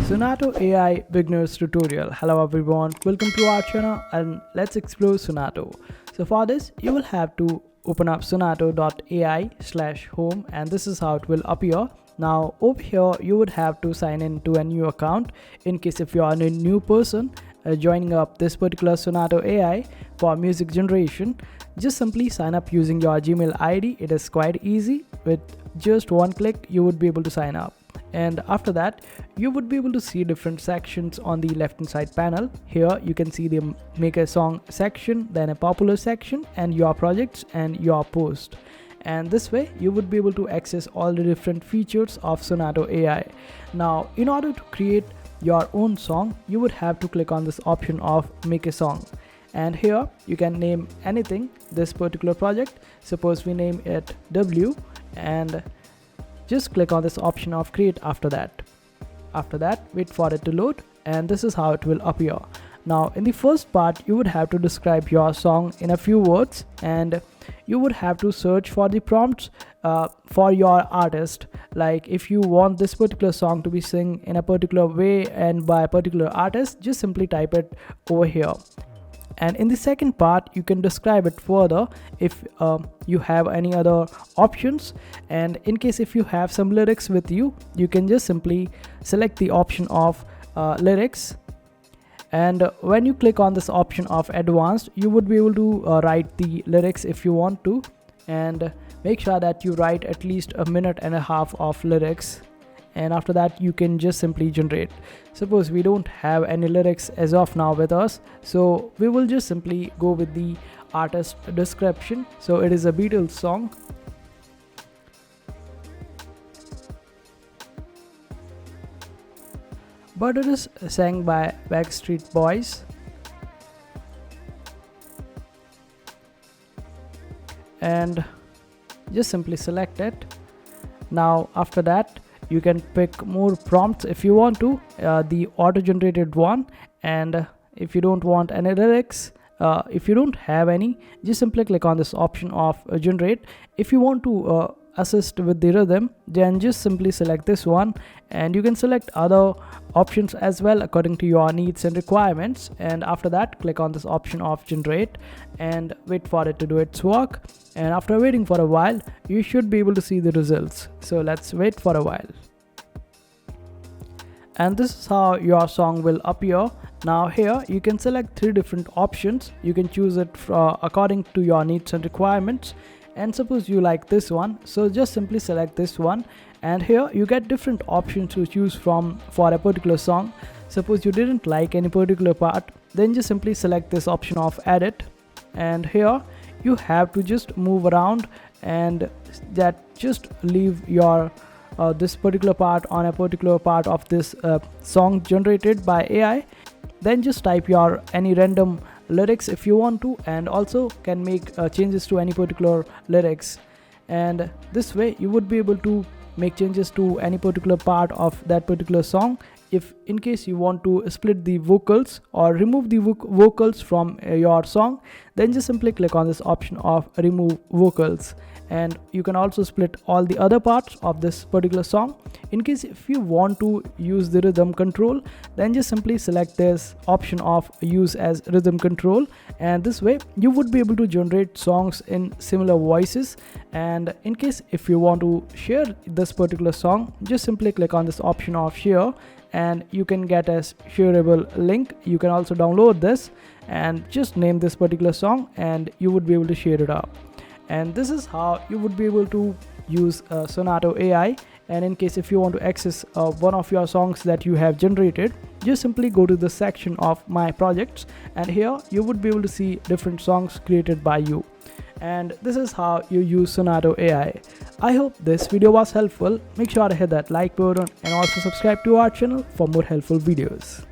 Sonauto AI beginners tutorial. Hello everyone, welcome to our channel and let's explore Sonauto. So for this you will have to open up sonauto.ai/home and this is how it will appear. Now over here you would have to sign in to a new account in case if you are a new person joining up this particular Sonauto AI for music generation. Just simply sign up using your Gmail ID. It is quite easy. With just one click you would be able to sign up. And after that you would be able to see different sections on the left hand side panel. Here you can see the make a song section, then a popular section, and your projects and your post. And this way you would be able to access all the different features of Sonauto AI. Now in order to create your own song you would have to click on this option of make a song, and here you can name anything. This particular project, suppose we name it W, and just click on this option of create. After that wait for it to load, and this is how it will appear. Now in the first part you would have to describe your song in a few words, and you would have to search for the prompts for your artist. Like if you want this particular song to be sung in a particular way and by a particular artist, just simply type it over here. And in the second part you can describe it further if you have any other options, and in case if you have some lyrics with you, you can just simply select the option of lyrics, and when you click on this option of advanced you would be able to write the lyrics if you want to, and make sure that you write at least a minute and a half of lyrics. And after that you can just simply generate. Suppose we don't have any lyrics as of now with us, so we will just simply go with the artist description. So it is a Beatles song, but it is sang by Backstreet Boys, and just simply select it. Now after that you can pick more prompts if you want to, the auto generated one, and if you don't want any lyrics, if you don't have any, just simply click on this option of generate. If you want to assist with the rhythm, then just simply select this one, and you can select other options as well according to your needs and requirements. And after that click on this option of generate and wait for it to do its work, and after waiting for a while you should be able to see the results. So let's wait for a while, and this is how your song will appear. Now here you can select three different options. You can choose it according to your needs and requirements, and suppose you like this one, so just simply select this one, and here you get different options to choose from for a particular song. Suppose you didn't like any particular part, then just simply select this option of edit, and here you have to just move around and that just leave your this particular part on a particular part of this song generated by AI. Then just type your any random lyrics if you want to, and also can make changes to any particular lyrics, and this way you would be able to make changes to any particular part of that particular song. If in case you want to split the vocals or remove the vocals from your song, then just simply click on this option of remove vocals, and you can also split all the other parts of this particular song. In case if you want to use the rhythm control, then just simply select this option of use as rhythm control, and this way you would be able to generate songs in similar voices. And in case if you want to share this particular song, just simply click on this option of share, and you can get a shareable link. You can also download this and just name this particular song, and you would be able to share it out. And this is how you would be able to use Sonauto AI. And in case if you want to access one of your songs that you have generated, just simply go to the section of my projects, and here you would be able to see different songs created by you. And this is how you use Sonauto AI. I hope this video was helpful. Make sure to hit that like button and also subscribe to our channel for more helpful videos.